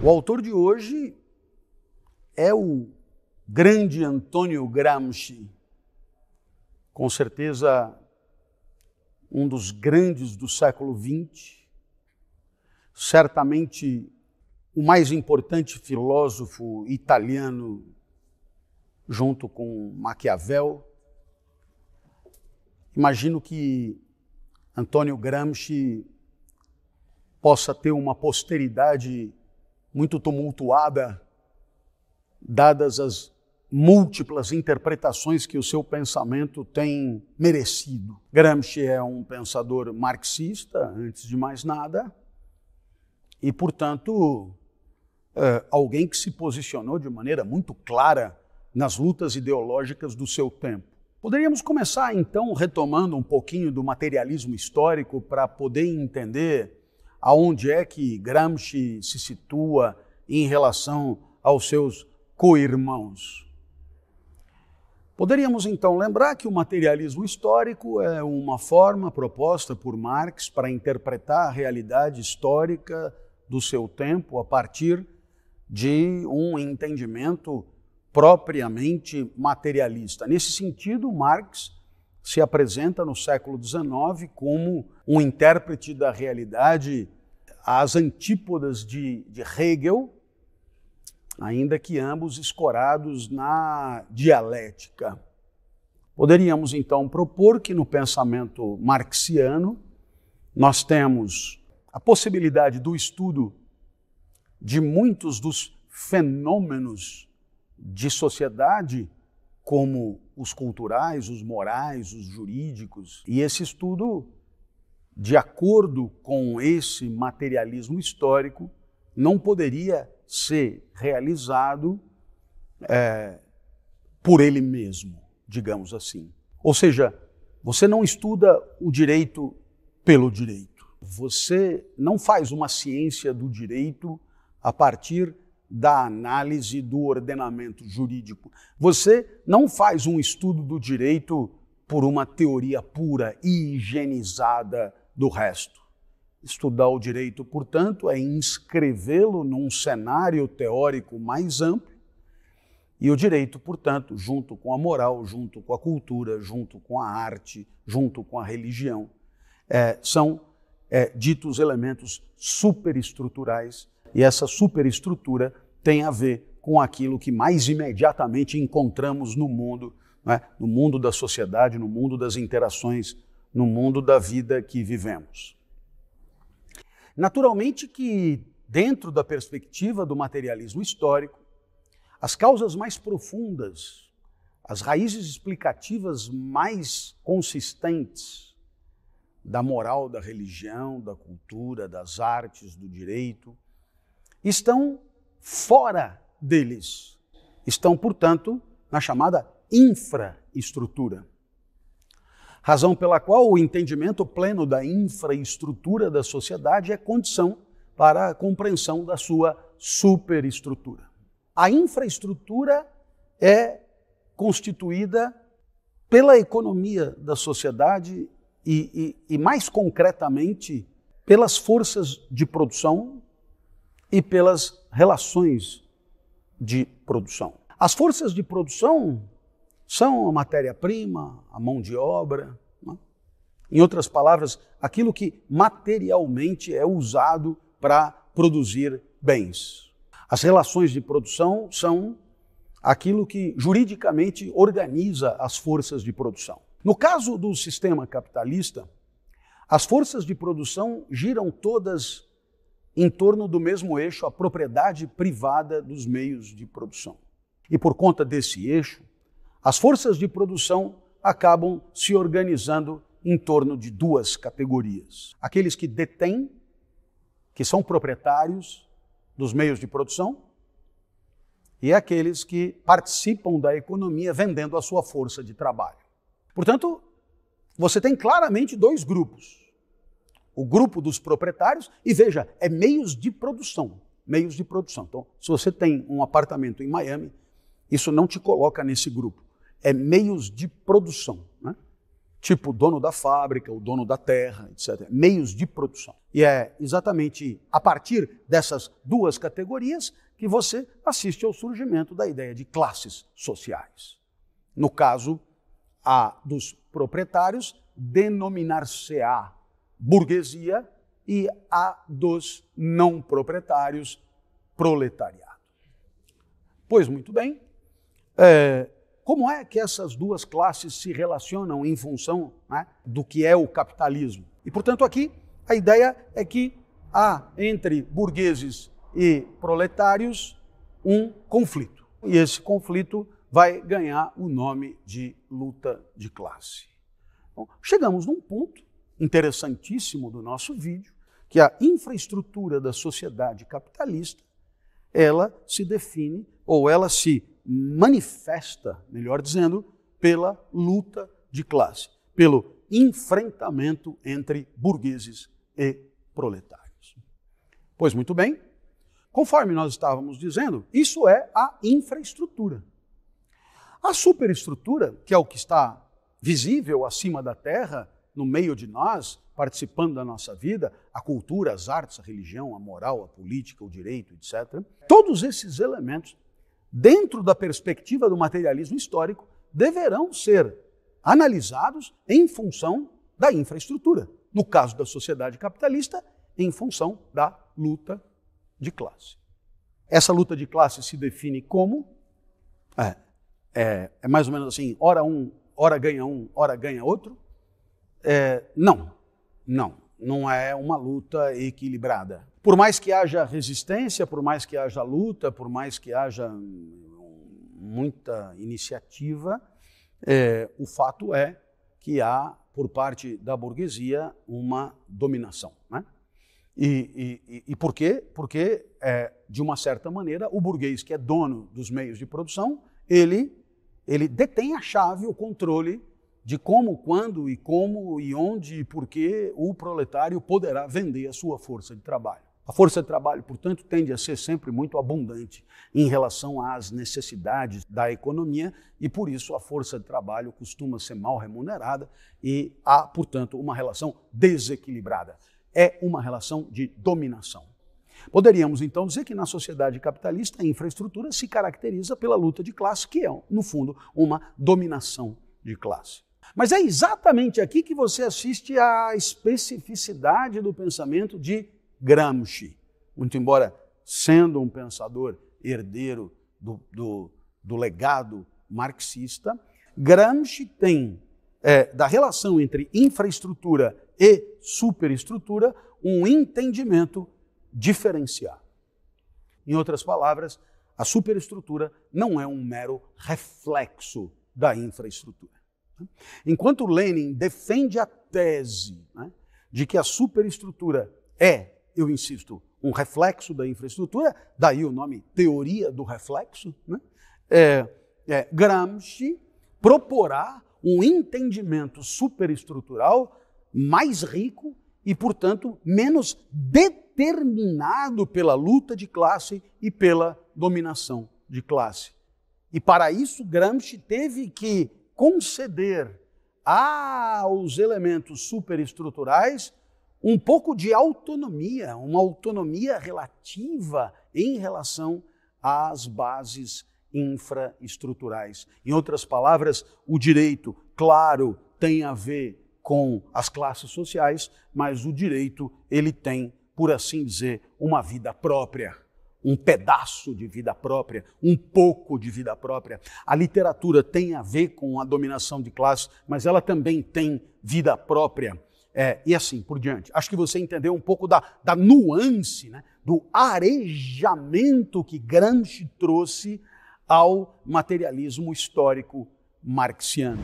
O autor de hoje é o grande Antônio Gramsci, com certeza um dos grandes do século XX, certamente o mais importante filósofo italiano, junto com Maquiavel. Imagino que Antônio Gramsci possa ter uma posteridade muito tumultuada, dadas as múltiplas interpretações que o seu pensamento tem merecido. Gramsci é um pensador marxista, antes de mais nada, e, portanto, alguém que se posicionou de maneira muito clara nas lutas ideológicas do seu tempo. Poderíamos começar, então, retomando um pouquinho do materialismo histórico para poder entender aonde é que Gramsci se situa em relação aos seus co-irmãos. Poderíamos, então, lembrar que o materialismo histórico é uma forma proposta por Marx para interpretar a realidade histórica do seu tempo a partir de um entendimento propriamente materialista. Nesse sentido, Marx se apresenta no século XIX como um intérprete da realidade às antípodas de Hegel, ainda que ambos escorados na dialética. Poderíamos, então, propor que no pensamento marxiano nós temos a possibilidade do estudo de muitos dos fenômenos de sociedade, como os culturais, os morais, os jurídicos. E esse estudo, de acordo com esse materialismo histórico, não poderia ser realizado por ele mesmo, digamos assim. Ou seja, você não estuda o direito pelo direito. Você não faz uma ciência do direito a partir da análise do ordenamento jurídico. Você não faz um estudo do direito por uma teoria pura e higienizada do resto. Estudar o direito, portanto, é inscrevê-lo num cenário teórico mais amplo, e o direito, portanto, junto com a moral, junto com a cultura, junto com a arte, junto com a religião, são ditos elementos superestruturais, e essa superestrutura tem a ver com aquilo que mais imediatamente encontramos no mundo, né? No mundo da sociedade, no mundo das interações, no mundo da vida que vivemos. Naturalmente que, dentro da perspectiva do materialismo histórico, as causas mais profundas, as raízes explicativas mais consistentes da moral, da religião, da cultura, das artes, do direito, estão fora deles. Estão, portanto, na chamada infraestrutura. Razão pela qual o entendimento pleno da infraestrutura da sociedade é condição para a compreensão da sua superestrutura. A infraestrutura é constituída pela economia da sociedade e mais concretamente, pelas forças de produção e pelas relações de produção. As forças de produção são a matéria-prima, a mão de obra, né? Em outras palavras, aquilo que materialmente é usado para produzir bens. As relações de produção são aquilo que juridicamente organiza as forças de produção. No caso do sistema capitalista, as forças de produção giram todas em torno do mesmo eixo, a propriedade privada dos meios de produção. E por conta desse eixo, as forças de produção acabam se organizando em torno de duas categorias. Aqueles que detêm, que são proprietários dos meios de produção, e aqueles que participam da economia vendendo a sua força de trabalho. Portanto, você tem claramente dois grupos. O grupo dos proprietários, e veja, é meios de produção. Meios de produção. Então, se você tem um apartamento em Miami, isso não te coloca nesse grupo. É meios de produção, né? tipo o dono da fábrica, o dono da terra, etc. Meios de produção. E é exatamente a partir dessas duas categorias que você assiste ao surgimento da ideia de classes sociais. No caso, a dos proprietários, denominar-se-á burguesia, e a dos não proprietários, proletariado. Pois muito bem, como é que essas duas classes se relacionam em função, né, do que é o capitalismo? E, portanto, aqui a ideia é que há entre burgueses e proletários um conflito. E esse conflito vai ganhar o nome de luta de classe. Bom, chegamos num ponto interessantíssimo do nosso vídeo, que a infraestrutura da sociedade capitalista, ela se define, ou ela se manifesta, melhor dizendo, pela luta de classe, pelo enfrentamento entre burgueses e proletários. Pois muito bem, conforme nós estávamos dizendo, isso é a infraestrutura. A superestrutura, que é o que está visível acima da terra, no meio de nós, participando da nossa vida, a cultura, as artes, a religião, a moral, a política, o direito, etc. Todos esses elementos, dentro da perspectiva do materialismo histórico, deverão ser analisados em função da infraestrutura. No caso da sociedade capitalista, em função da luta de classe. Essa luta de classe se define como? É mais ou menos assim, ora ganha um, ora ganha outro. Não é uma luta equilibrada. Por mais que haja resistência, por mais que haja luta, por mais que haja muita iniciativa, o fato é que há, por parte da burguesia, uma dominação, né? E por quê? Porque, de uma certa maneira, o burguês, que é dono dos meios de produção, ele detém a chave, o controle de como, quando e como e onde e por que o proletário poderá vender a sua força de trabalho. A força de trabalho, portanto, tende a ser sempre muito abundante em relação às necessidades da economia e, por isso, a força de trabalho costuma ser mal remunerada e há, portanto, uma relação desequilibrada. É uma relação de dominação. Poderíamos, então, dizer que na sociedade capitalista a infraestrutura se caracteriza pela luta de classe, que é, no fundo, uma dominação de classe. Mas é exatamente aqui que você assiste à especificidade do pensamento de Gramsci. Muito embora sendo um pensador herdeiro do legado marxista, Gramsci tem, da relação entre infraestrutura e superestrutura, um entendimento diferenciado. Em outras palavras, a superestrutura não é um mero reflexo da infraestrutura. Enquanto Lenin defende a tese, né, de que a superestrutura é, eu insisto, um reflexo da infraestrutura, daí o nome teoria do reflexo, né, Gramsci proporá um entendimento superestrutural mais rico e, portanto, menos determinado pela luta de classe e pela dominação de classe. E para isso, Gramsci teve que conceder aos elementos superestruturais um pouco de autonomia, uma autonomia relativa em relação às bases infraestruturais. Em outras palavras, o direito, claro, tem a ver com as classes sociais, mas o direito, ele tem, por assim dizer, uma vida própria. Um pedaço de vida própria, um pouco de vida própria. A literatura tem a ver com a dominação de classe, mas ela também tem vida própria. E assim por diante. Acho que você entendeu um pouco da nuance, né, do arejamento que Gramsci trouxe ao materialismo histórico marxiano.